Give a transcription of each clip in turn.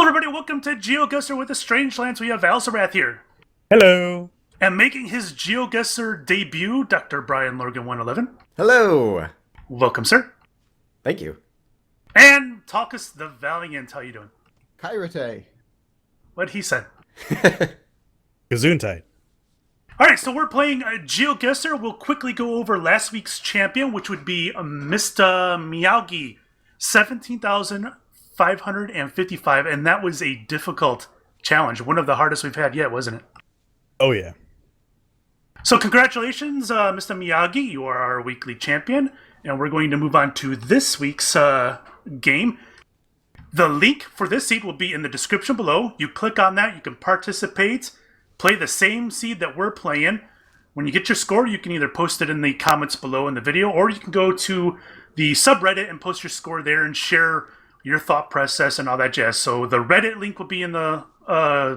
everybody, welcome to GeoGuessr with the Strangelands. We have Alzarath here. Hello. And making his GeoGuessr debut, Dr. Brian Logan 111. Hello. Welcome, sir. Thank you. And Talkus the Valiant. How you doing? Kairate. What he said. Gesundheit. Alright, so we're playing GeoGuessr. We'll quickly go over last week's champion, which would be Mr. Miyagi. 17,555, and that was a difficult challenge. One of the hardest we've had yet, wasn't it? Oh, yeah. So congratulations, Mr. Miyagi. You are our weekly champion. And we're going to move on to this week's game. The link for this seed will be in the description below. You click on that, you can participate, play the same seed that we're playing. When you get your score, you can either post it in the comments below in the video, or you can go to the subreddit and post your score there and share your thought process and all that jazz. So the Reddit link will be in the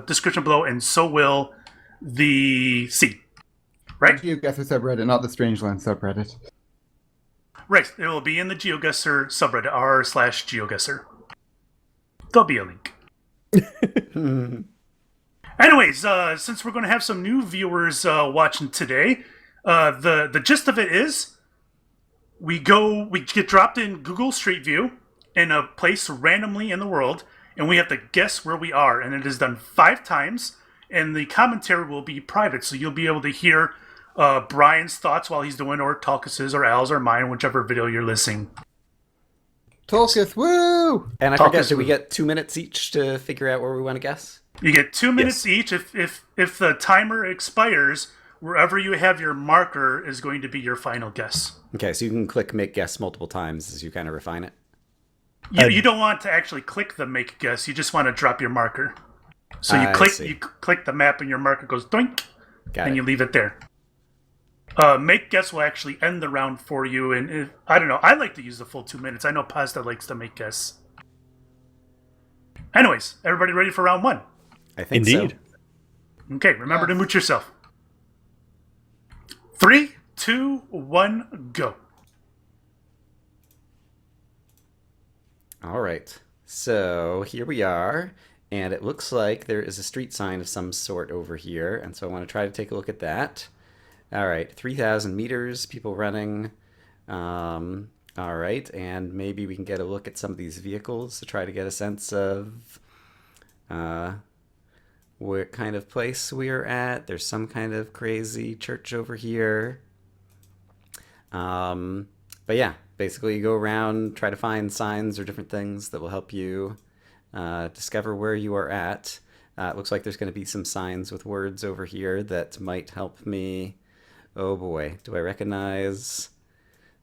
description below, and so will the seed. Right? GeoGuessr subreddit, not the Strangelands subreddit. Right. It will be in the GeoGuessr subreddit, r/GeoGuessr. There'll be a link. Anyways, since we're going to have some new viewers watching today, the gist of it is we get dropped in Google Street View in a place randomly in the world, and we have to guess where we are. And it is done 5 times, and the commentary will be private, so you'll be able to hear Brian's thoughts while he's doing, or Talkus's, or Al's, or mine, whichever video you're listening. Talkus, woo! And I Talkus forget, do we who? get 2 minutes each to figure out where we want to guess? You get 2 minutes each. If the timer expires, wherever you have your marker is going to be your final guess. Okay, so you can click make guess multiple times as you kind of refine it. You don't want to actually click the make guess. You just want to drop your marker. So you I click see. you click the map and your marker goes doink, Got and it. you leave it there. Make guess will actually end the round for you, and I don't know. I like to use the full 2 minutes. I know Pasta likes to make guess. Anyways, everybody ready for round 1? I think Indeed. so. Okay, remember to mute yourself. 3, 2, 1, go. All right. So here we are, and it looks like there is a street sign of some sort over here, and so I want to try to take a look at that. All right, 3,000 meters, people running. All right, and maybe we can get a look at some of these vehicles to try to get a sense of what kind of place we are at. There's some kind of crazy church over here. But yeah, basically you go around, try to find signs or different things that will help you discover where you are at. It looks like there's going to be some signs with words over here that might help me. Oh boy, do I recognize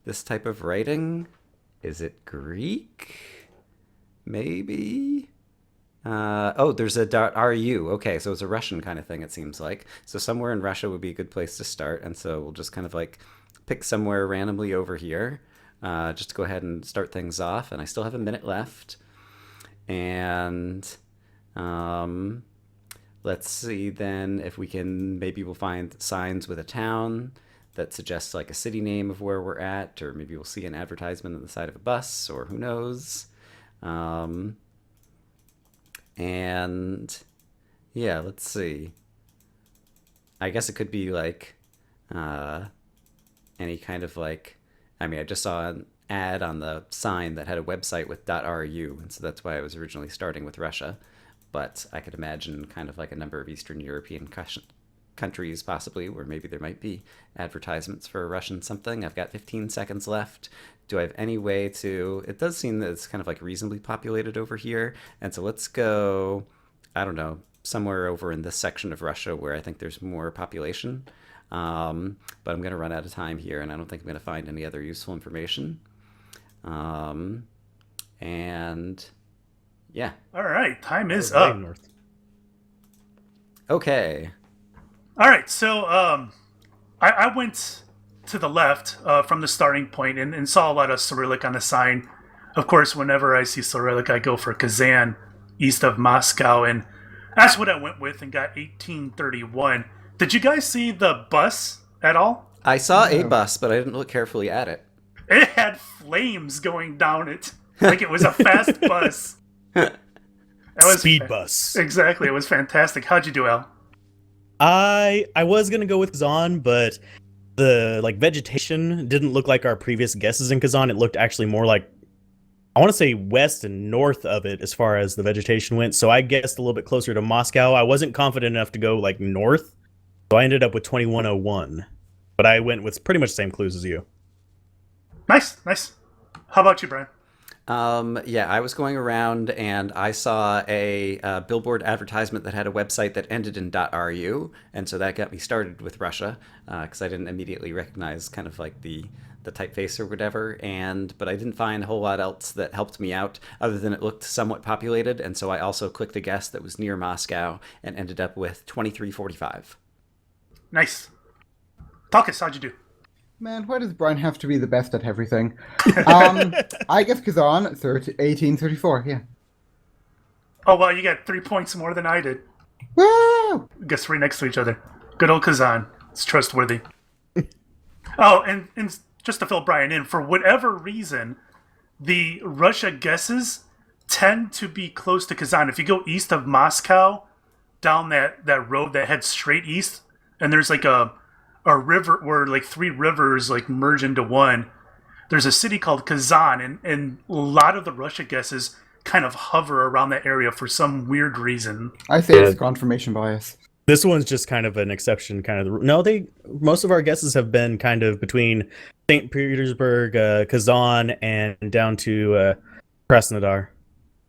this type of writing? Is it Greek? Maybe? Oh, there's a .ru. Okay, so it's a Russian kind of thing, it seems like. So somewhere in Russia would be a good place to start, and so we'll just kind of like pick somewhere randomly over here, just to go ahead and start things off. And I still have a minute left. And let's see then if we can, maybe we'll find signs with a town that suggests like a city name of where we're at, or maybe we'll see an advertisement on the side of a bus, or who knows. And yeah, let's see. I guess it could be like any kind of like, I mean, I just saw an ad on the sign that had a website with .ru, and so that's why I was originally starting with Russia. But I could imagine kind of like a number of Eastern European countries possibly, where maybe there might be advertisements for a Russian something. I've got 15 seconds left. Do I have any way to... It does seem that it's kind of like reasonably populated over here. And so let's go, I don't know, somewhere over in this section of Russia where I think there's more population. But I'm going to run out of time here, and I don't think I'm going to find any other useful information. And yeah. All right, time is Way up. north. Okay. All right, so I went to the left from the starting point and saw a lot of Cyrillic on the sign. Of course, whenever I see Cyrillic, I go for Kazan, east of Moscow, and that's what I went with and got 1831. Did you guys see the bus at all? I saw a bus, but I didn't look carefully at it. It had flames going down it, like it was a fast bus. That was Speed bus. Exactly. It was fantastic. How'd you do, Al? I was gonna go with Kazan, but the vegetation didn't look like our previous guesses in Kazan. It looked actually more like, I want to say, west and north of it as far as the vegetation went. So I guessed a little bit closer to Moscow. I wasn't confident enough to go north, so I ended up with 2101. But I went with pretty much the same clues as you. Nice. How about you, Brian? Yeah, I was going around and I saw a billboard advertisement that had a website that ended in .ru, and so that got me started with Russia because I didn't immediately recognize kind of like the typeface or whatever, but I didn't find a whole lot else that helped me out other than it looked somewhat populated, and so I also clicked a guess that was near Moscow and ended up with 2345. Nice. Talkus, how'd you do? Man, why does Brian have to be the best at everything? I guess Kazan, 1834, yeah. Oh, well, you got 3 points more than I did. Woo! Guess right next to each other. Good old Kazan. It's trustworthy. Oh, and just to fill Brian in, for whatever reason, the Russia guesses tend to be close to Kazan. If you go east of Moscow, down that road that heads straight east, and there's a river where 3 rivers merge into one. There's a city called Kazan, and a lot of the Russia guesses kind of hover around that area for some weird reason. I say it's confirmation bias. This one's just kind of an exception. Most of our guesses have been kind of between St. Petersburg, Kazan, and down to Krasnodar.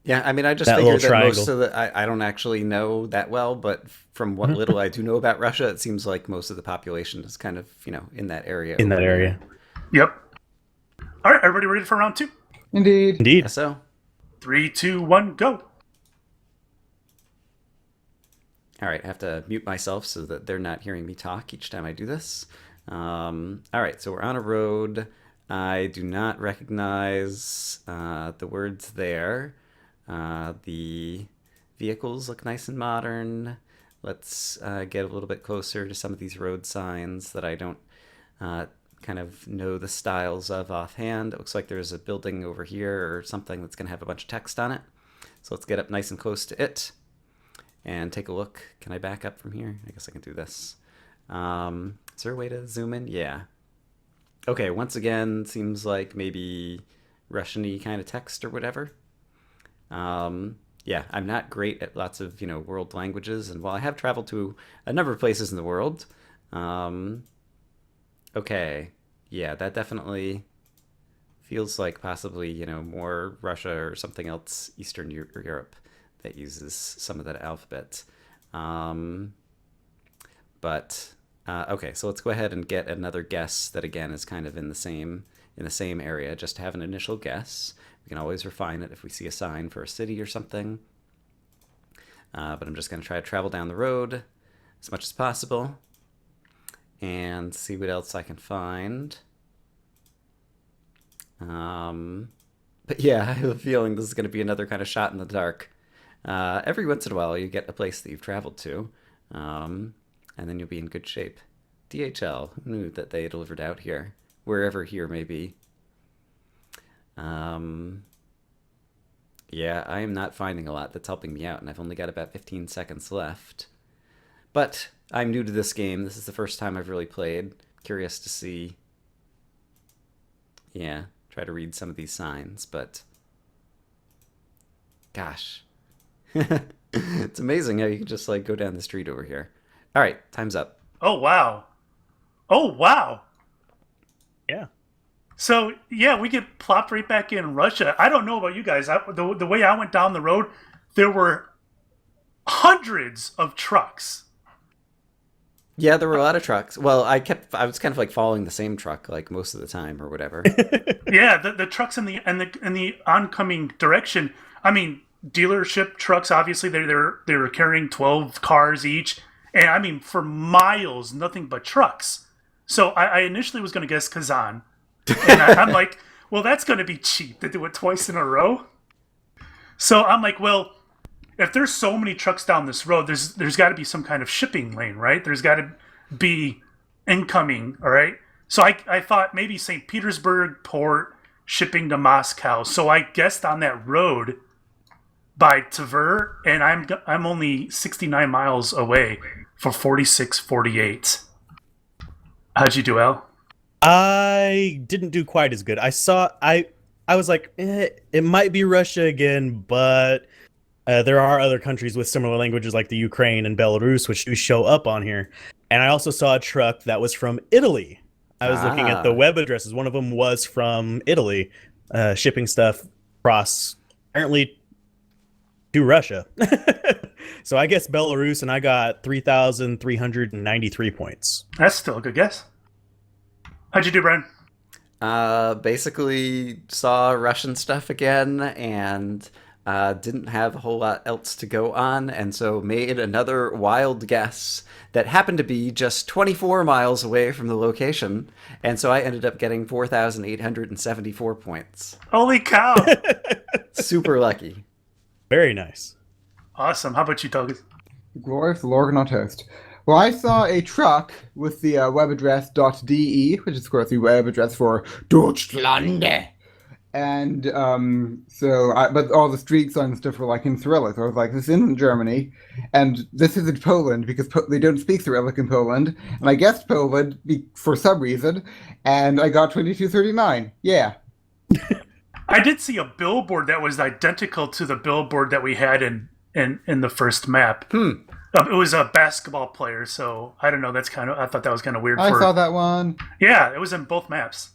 Yeah, I mean, I just That figured little that most triangle. of I don't actually know that well, but from what little I do know about Russia, it seems like most of the population is kind of, in that area. In that over there. area. Yep. All right, everybody ready for round 2? Indeed. Indeed. Yeah, so, 3, 2, 1, go. all right, I have to mute myself so that they're not hearing me talk each time I do this. All right, so we're on a road. I do not recognize the words there. The vehicles look nice and modern. Let's get a little bit closer to some of these road signs that I don't kind of know the styles of offhand. It looks like there's a building over here or something that's going to have a bunch of text on it. So let's get up nice and close to it and take a look. Can I back up from here? I guess I can do this. Is there a way to zoom in? Yeah. Okay, once again, seems like maybe Russian-y kind of text or whatever. Yeah, I'm not great at lots of, world languages, and while I have traveled to a number of places in the world, okay, yeah, that definitely feels like possibly, more Russia or something else, Eastern Europe, that uses some of that alphabet. Okay, so let's go ahead and get another guess that again is kind of in the same area, just to have an initial guess. We can always refine it if we see a sign for a city or something. But I'm just going to try to travel down the road as much as possible and see what else I can find. But yeah, I have a feeling this is going to be another kind of shot in the dark. Every once in a while you get a place that you've traveled to, and then you'll be in good shape. DHL, who knew that they delivered out here, wherever here may be. Yeah, I am not finding a lot that's helping me out, and I've only got about 15 seconds left. But I'm new to this game. This is the first time I've really played. Curious to see. Yeah, try to read some of these signs, but gosh. It's amazing how you can just go down the street over here. All right, time's up. Oh, wow. Oh, wow. Yeah. So, yeah, we get plopped right back in Russia. I don't know about you guys. The way I went down the road, there were hundreds of trucks. Yeah, there were a lot of trucks. Well, I was kind of following the same truck most of the time or whatever. Yeah, the trucks in the oncoming direction. I mean, dealership trucks. Obviously, they were carrying 12 cars each, and I mean for miles, nothing but trucks. So I initially was going to guess Kazan, and I'm like, well, that's going to be cheap to do it twice in a row. So I'm like, well, if there's so many trucks down this road, there's got to be some kind of shipping lane, right? There's got to be incoming, all right? So I thought maybe St. Petersburg port shipping to Moscow. So I guessed on that road, by Tver, and I'm only 69 miles away for 46.48. How'd you do, Al? I didn't do quite as good. I was like, it might be Russia again, but there are other countries with similar languages like the Ukraine and Belarus, which do show up on here. And I also saw a truck that was from Italy. I was looking at the web addresses. One of them was from Italy, shipping stuff across, apparently, to Russia. So I guess Belarus, and I got 3,393 points. That's still a good guess. How'd you do, Brian? Basically saw Russian stuff again and didn't have a whole lot else to go on, and so made another wild guess that happened to be just 24 miles away from the location, and so I ended up getting 4,874 points. Holy cow! Super lucky. Very nice. Awesome. How about you, Togus? Glorious Lorgan on toast. Well, I saw a truck with the web address .de, which is, of course, the web address for Deutschland. And but all the street signs and stuff were like in Cyrillic. So I was like, this isn't Germany, and this isn't Poland because they don't speak Cyrillic in Poland. And I guessed Poland for some reason, and I got 2239. Yeah. I did see a billboard that was identical to the billboard that we had in the first map. It was a basketball player, so I don't know. I thought that was kind of weird. I saw that one. Yeah, it was in both maps.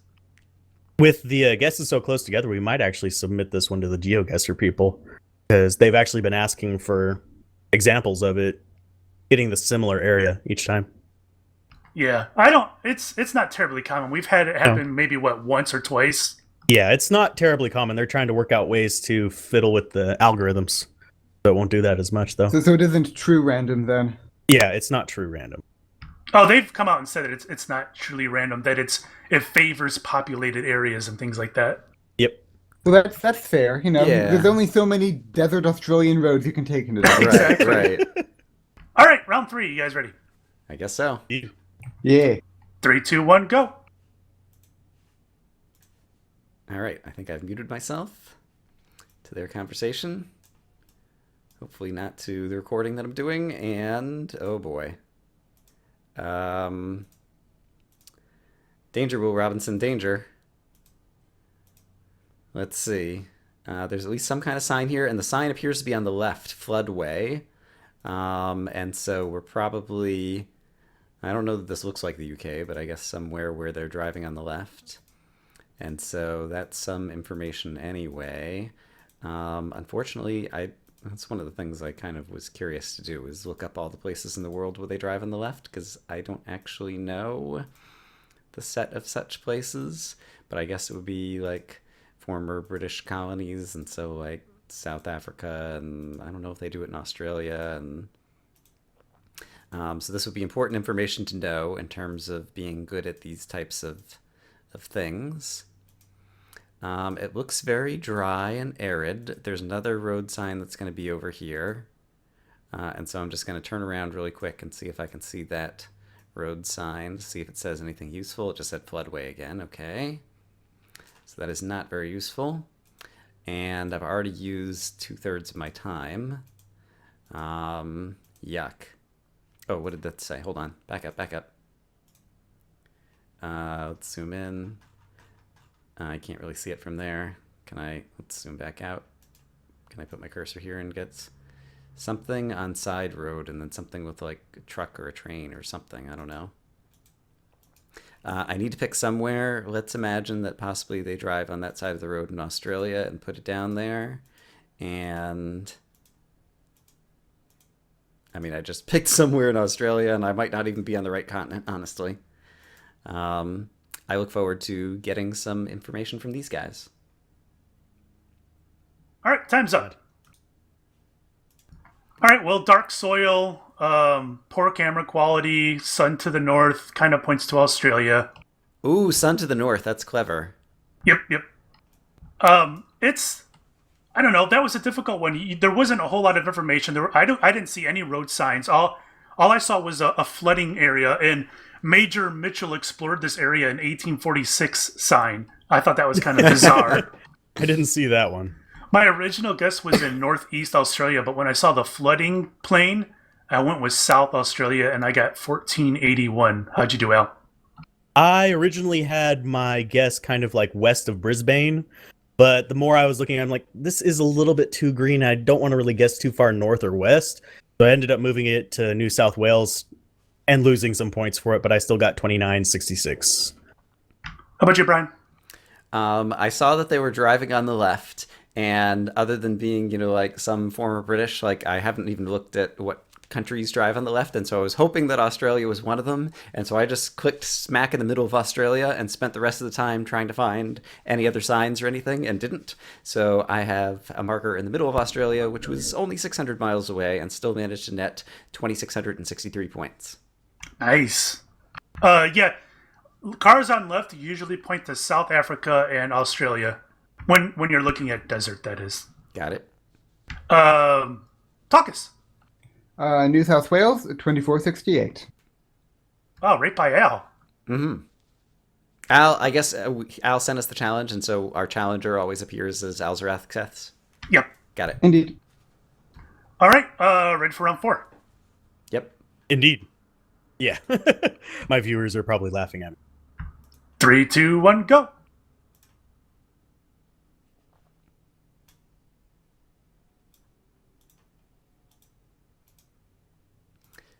With the guesses so close together, we might actually submit this one to the GeoGuessr people, because they've actually been asking for examples of it hitting the similar area each time. Yeah, it's not terribly common. We've had it happen maybe once or twice. Yeah, it's not terribly common. They're trying to work out ways to fiddle with the algorithms, so it won't do that as much though. So it isn't true random then? Yeah, it's not true random. Oh, they've come out and said that it's not truly random, that it favors populated areas and things like that. Yep. Well, that's fair. Yeah. There's only so many desert Australian roads you can take into that. Exactly. Right. All right, round 3. You guys ready? I guess so. Yeah. 3, 2, 1, go. All right, I think I've muted myself to their conversation. Hopefully not to the recording that I'm doing, and oh boy. Danger, Will Robinson, danger. Let's see. There's at least some kind of sign here, and the sign appears to be on the left, floodway. And so we're probably, I don't know that this looks like the UK, but I guess somewhere where they're driving on the left. And so that's some information anyway. Unfortunately, that's one of the things I kind of was curious to do, is look up all the places in the world where they drive on the left, because I don't actually know the set of such places. But I guess it would be like former British colonies, and so like South Africa, and I don't know if they do it in Australia. And so this would be important information to know in terms of being good at these types of things. It looks very dry and arid. There's another road sign that's going to be over here. And so I'm just going to turn around really quick and see if I can see that road sign, see if it says anything useful. It just said floodway again. Okay. So that is not very useful. And I've already used 2/3 of my time. Yuck. Oh, what did that say? Hold on. Back up. Let's zoom in. I can't really see it from there. Let's zoom back out. Can I put my cursor here and get something on side road, and then something with like a truck or a train or something? I don't know. I need to pick somewhere. Let's imagine that possibly they drive on that side of the road in Australia and put it down there. And I mean, I just picked somewhere in Australia, and I might not even be on the right continent, honestly. I look forward to getting some information from these guys. All right, time's up. All right, well, dark soil, poor camera quality, sun to the north, kind of points to Australia. Ooh, sun to the north. That's clever. Yep. I don't know. That was a difficult one. There wasn't a whole lot of information. I didn't see any road signs. All I saw was a flooding area, and Major Mitchell explored this area in 1846 sign. I thought that was kind of bizarre. I didn't see that one. My original guess was in Northeast Australia, but when I saw the flooding plane, I went with South Australia and I got 1481. How'd you do, Al? I originally had my guess kind of like west of Brisbane, but the more I was looking, I'm like, this is a little bit too green. I don't want to really guess too far north or west. So I ended up moving it to New South Wales and losing some points for it, but I still got 2966. How about you, Brian? I saw that they were driving on the left, and other than being, like some former British, like I haven't even looked at what countries drive on the left, and so I was hoping that Australia was one of them, and so I just clicked smack in the middle of Australia and spent the rest of the time trying to find any other signs or anything, and didn't. So I have a marker in the middle of Australia, which was only 600 miles away, and still managed to net 2,663 points. Nice. Yeah. Cars on left usually point to South Africa and Australia. When you're looking at desert, that is. Got it. Taucus. New South Wales, 2468. Oh, right by Al. Mm-hmm. Al, I guess Al sent us the challenge, and so our challenger always appears as Alzarathketh. Yep. Got it. Indeed. All right. Ready for round 4. Yep. Indeed. Yeah. My viewers are probably laughing at me. 3, 2, 1, go.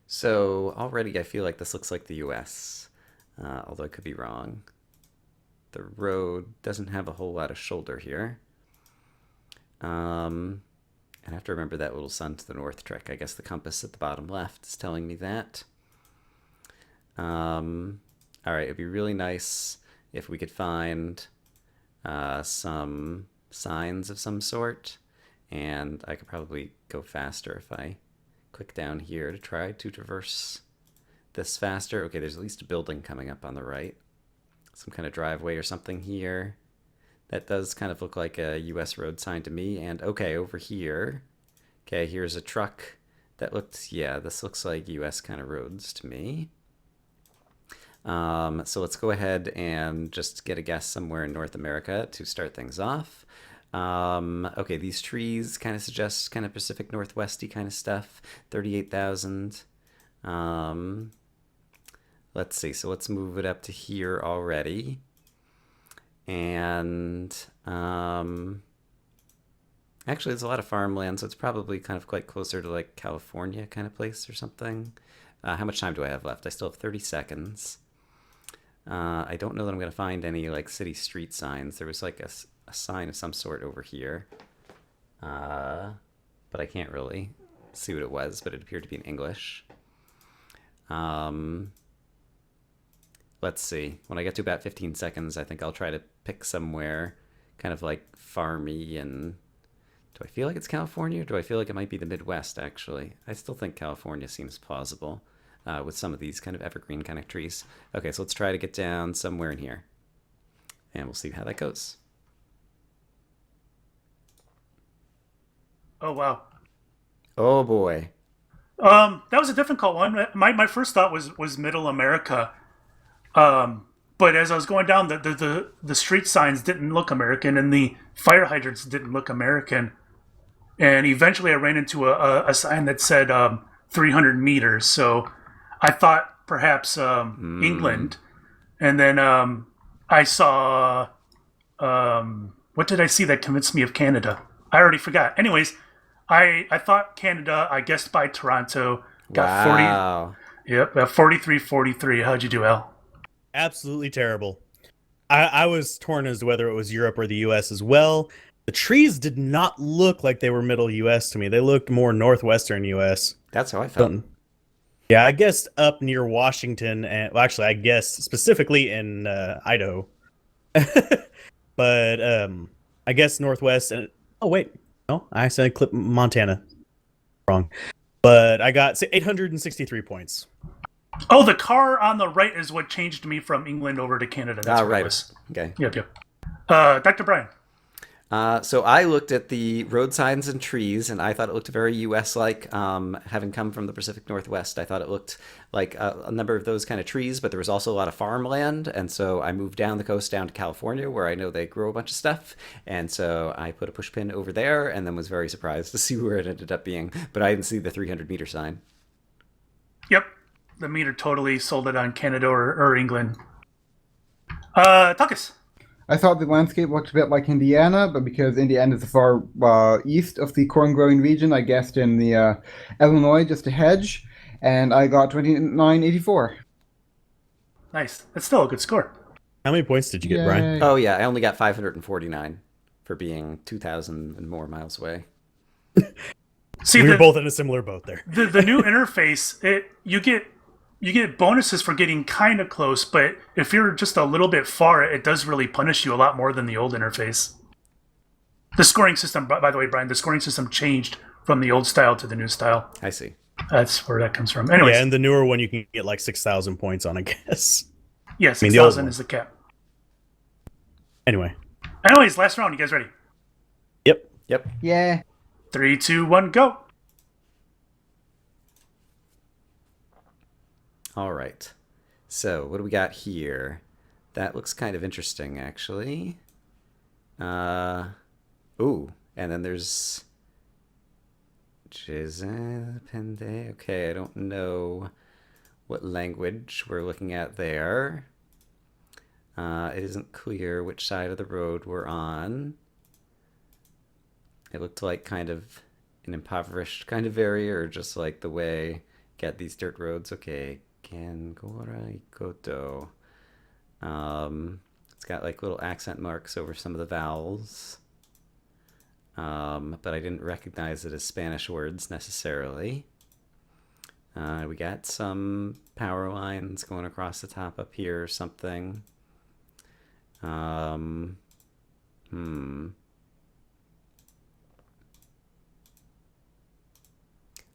So already I feel like this looks like the US, although I could be wrong. The road doesn't have a whole lot of shoulder here. And I have to remember that little sun to the north trick. I guess the compass at the bottom left is telling me that. All right, it'd be really nice if we could find some signs of some sort, and I could probably go faster if I click down here to try to traverse this faster. Okay, there's at least a building coming up on the right. Some kind of driveway or something here. That does kind of look like a US road sign to me. And okay, over here. Okay, here's a truck that looks, yeah, this looks like US kind of roads to me. So let's go ahead and just get a guess somewhere in North America to start things off. Okay, these trees kind of suggest kind of Pacific Northwesty kind of stuff. 38,000. Let's see. So let's move it up to here already. And actually, there's a lot of farmland, so it's probably kind of quite closer to like California kind of place or something. How much time do I have left? I still have 30 seconds. I don't know that I'm going to find any like city street signs. There was like a sign of some sort over here, but I can't really see what it was, but it appeared to be in English. Let's see. When I get to about 15 seconds, I think I'll try to pick somewhere kind of like farmy. And do I feel like it's California, or do I feel like it might be the Midwest, actually? I still think California seems plausible with some of these kind of evergreen kind of trees. Okay, so let's try to get down somewhere in here, and we'll see how that goes. Oh, wow. Oh, boy. That was a difficult one. My first thought was Middle America. But as I was going down, the street signs didn't look American, and the fire hydrants didn't look American. And eventually I ran into a sign that said 300 meters. So I thought perhaps England. And then I saw... what did I see that convinced me of Canada? I already forgot. Anyways, I thought Canada. I guessed by Toronto. Got Wow. 40. Yep, 43-43. How'd you do, Al? Absolutely terrible. I was torn as to whether it was Europe or the US as well. The trees did not look like they were middle US to me. They looked more northwestern US. That's how I felt. Yeah, I guessed up near Washington, and well, actually, I guessed specifically in Idaho. But I guess northwest. And oh wait, no, I said clip Montana. Wrong. But I got 863 points. Oh, the car on the right is what changed me from England over to Canada. That's what right. it was. Okay. Yep. Dr. Brian. So I looked at the road signs and trees, and I thought it looked very U.S.-like. Having come from the Pacific Northwest, I thought it looked like a number of those kind of trees, but there was also a lot of farmland. And so I moved down the coast down to California, where I know they grow a bunch of stuff. And so I put a push pin over there, and then was very surprised to see where it ended up being. But I didn't see the 300-meter sign. Yep. The meter totally sold it on Canada or England. Tuckus. I thought the landscape looked a bit like Indiana, but because Indiana is the far east of the corn-growing region, I guessed in the Illinois just a hedge, and I got 2984. Nice. That's still a good score. How many points did you get, Brian? Yay. Oh, yeah, I only got 549 for being 2,000 and more miles away. See, We were both in a similar boat there. the new interface, you get bonuses for getting kind of close, but if you're just a little bit far, it does really punish you a lot more than the old interface. The scoring system, by the way, Brian, the scoring system changed from the old style to the new style. I see. That's where that comes from. Anyways, Yeah, and the newer one you can get like 6,000 points on, I guess. yeah, I mean, the old 6,000 one. is the cap. Anyway. Anyways, last round. You guys ready? Yep. Yep. Yeah. 3, 2, 1, go. All right. So what do we got here? That looks kind of interesting, actually. Ooh, and then there's Pende. Okay, I don't know what language we're looking at there. It isn't clear which side of the road we're on. It looked like kind of an impoverished kind of area, or just like the way get these dirt roads. Okay, Kangora Ikoto. It's got like little accent marks over some of the vowels. But I didn't recognize it as Spanish words necessarily. We got some power lines going across the top up here or something.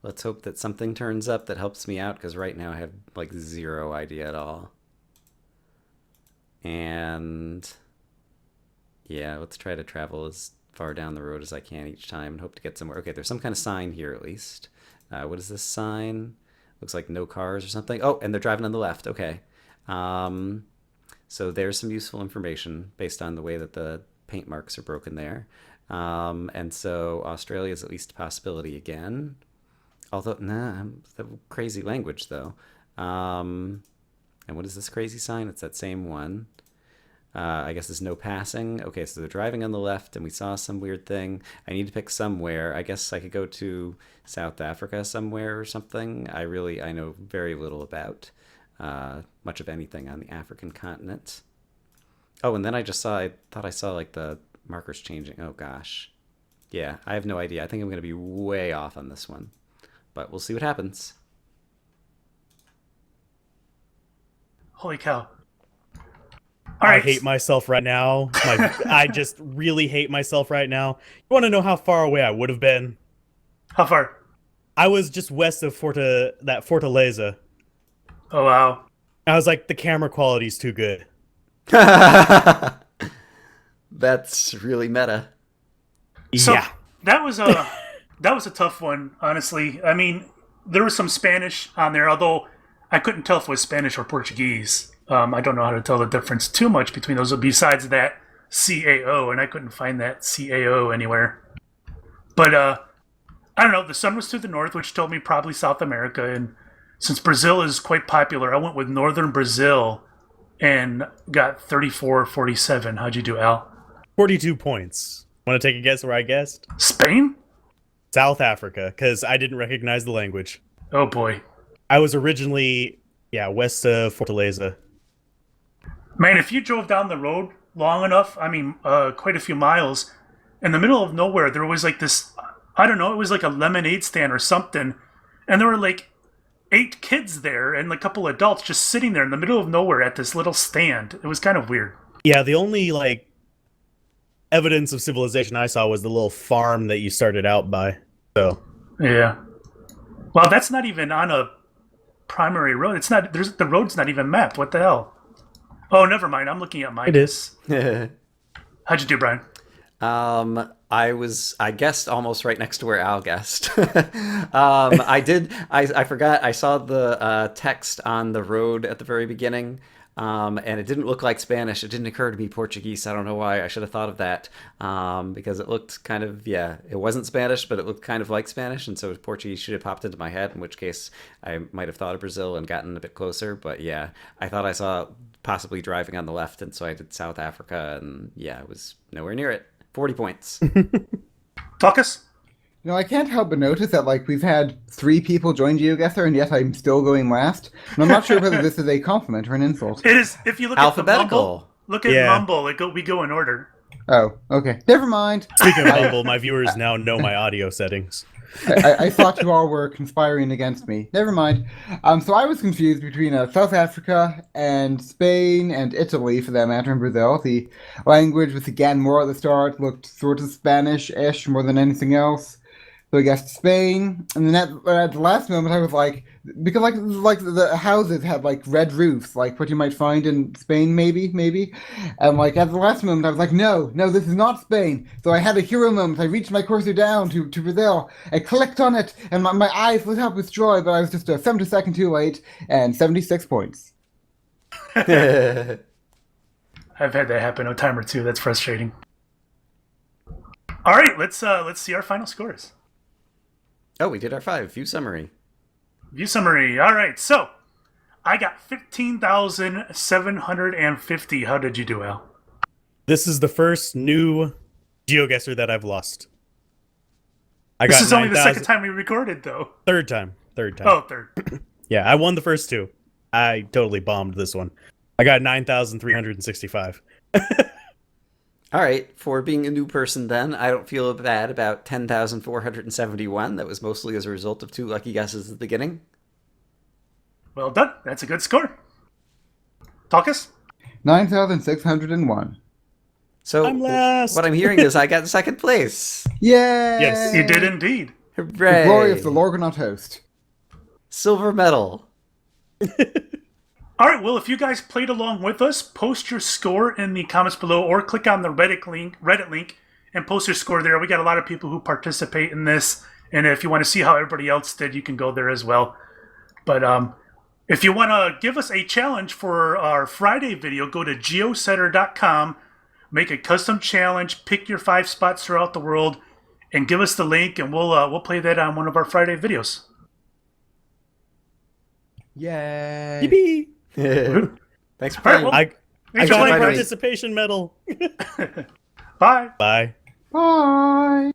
Let's hope that something turns up that helps me out, because right now I have like zero idea at all. And yeah, let's try to travel as far down the road as I can each time and hope to get somewhere. Okay, there's some kind of sign here at least. What is this sign? Looks like no cars or something. Oh, and they're driving on the left. Okay. So there's some useful information based on the way that the paint marks are broken there. And so Australia is at least a possibility again. Although, nah, the crazy language though. And what is this crazy sign? It's that same one. I guess there's no passing. Okay, so they're driving on the left, and we saw some weird thing. I need to pick somewhere. I guess I could go to South Africa somewhere or something. I know very little about much of anything on the African continent. Oh, and then I thought I saw like the markers changing. Oh gosh. Yeah, I have no idea. I think I'm going to be way off on this one. But we'll see what happens. Holy cow. I hate myself right now. I just really hate myself right now. You want to know how far away I would have been? How far? I was just west of Fortaleza. Oh, wow. I was like, the camera quality's too good. That's really meta. So, yeah. That was a tough one, honestly. I mean, there was some Spanish on there, although I couldn't tell if it was Spanish or Portuguese. I don't know how to tell the difference too much between those, besides that CAO, and I couldn't find that CAO anywhere. But, I don't know, the sun was to the north, which told me probably South America, and since Brazil is quite popular, I went with northern Brazil and got 34-47. How'd you do, Al? 42 points. Want to take a guess where I guessed? Spain? South Africa, because I didn't recognize the language. Oh, boy. I was originally, west of Fortaleza. Man, if you drove down the road long enough, I mean, quite a few miles, in the middle of nowhere, there was like this, I don't know, it was like a lemonade stand or something, and there were like 8 kids there and a couple adults just sitting there in the middle of nowhere at this little stand. It was kind of weird. Yeah, the only, evidence of civilization I saw was the little farm that you started out by, so. Yeah. Well, that's not even on a primary road. It's not, the road's not even mapped. What the hell? Oh, never mind. I'm looking at mine. It is. How'd you do, Brian? I guessed almost right next to where Al guessed. I forgot, I saw the text on the road at the very beginning, and it didn't look like Spanish. It didn't occur to me Portuguese. I don't know why. I should have thought of that, because it looked kind of, yeah, it wasn't Spanish, but it looked kind of like Spanish, and so Portuguese should have popped into my head, in which case I might have thought of Brazil and gotten a bit closer. But yeah, I thought I saw possibly driving on the left, and so I did South Africa, and yeah, it was nowhere near it. 40 points. Focus. I can't help but notice that we've had 3 people join GeoGuessr, and yet I'm still going last. And I'm not sure whether this is a compliment or an insult. It is. If you look Alphabetical. at the Mumble, look at Mumble. We go in order. Oh, okay. Never mind. Speaking of Mumble, my viewers now know my audio settings. I thought you all were conspiring against me. Never mind. So I was confused between South Africa and Spain and Italy, for that matter, and Brazil. The language, with again more at the start, looked sort of Spanish-ish more than anything else. So I guessed Spain, and then at the last moment I was like, because the houses have red roofs, like what you might find in Spain, maybe, and at the last moment I was like, no, this is not Spain. So I had a hero moment. I reached my cursor down to Brazil. I clicked on it, and my eyes lit up with joy, but I was just a 70-second too late, and 76 points. I've had that happen a time or two. That's frustrating. All right, let's see our final scores. Oh, we did our 5. View summary. View summary. All right, so I got 15,750. How did you do, Al? This is the first new GeoGuessr that I've lost. This is only the second time we recorded, though. Third time. Oh, third. Yeah, I won the first 2. I totally bombed this one. I got 9,365. All right, for being a new person then, I don't feel bad about 10,471. That was mostly as a result of 2 lucky guesses at the beginning. Well done. That's a good score. Talkus? 9,601. So I'm last. What I'm hearing is I got second place. Yay! Yes, You did indeed. Hooray! The glory of the Lorgonaut host. Silver medal. All right, well, if you guys played along with us, post your score in the comments below or click on the Reddit link and post your score there. We got a lot of people who participate in this, and if you want to see how everybody else did, you can go there as well. But if you want to give us a challenge for our Friday video, go to geosetter.com, make a custom challenge, pick your 5 spots throughout the world, and give us the link, and we'll play that on one of our Friday videos. Yay! Yippee! Thanks for playing. All right, I got my Bye. participation medal. Bye. Bye. Bye!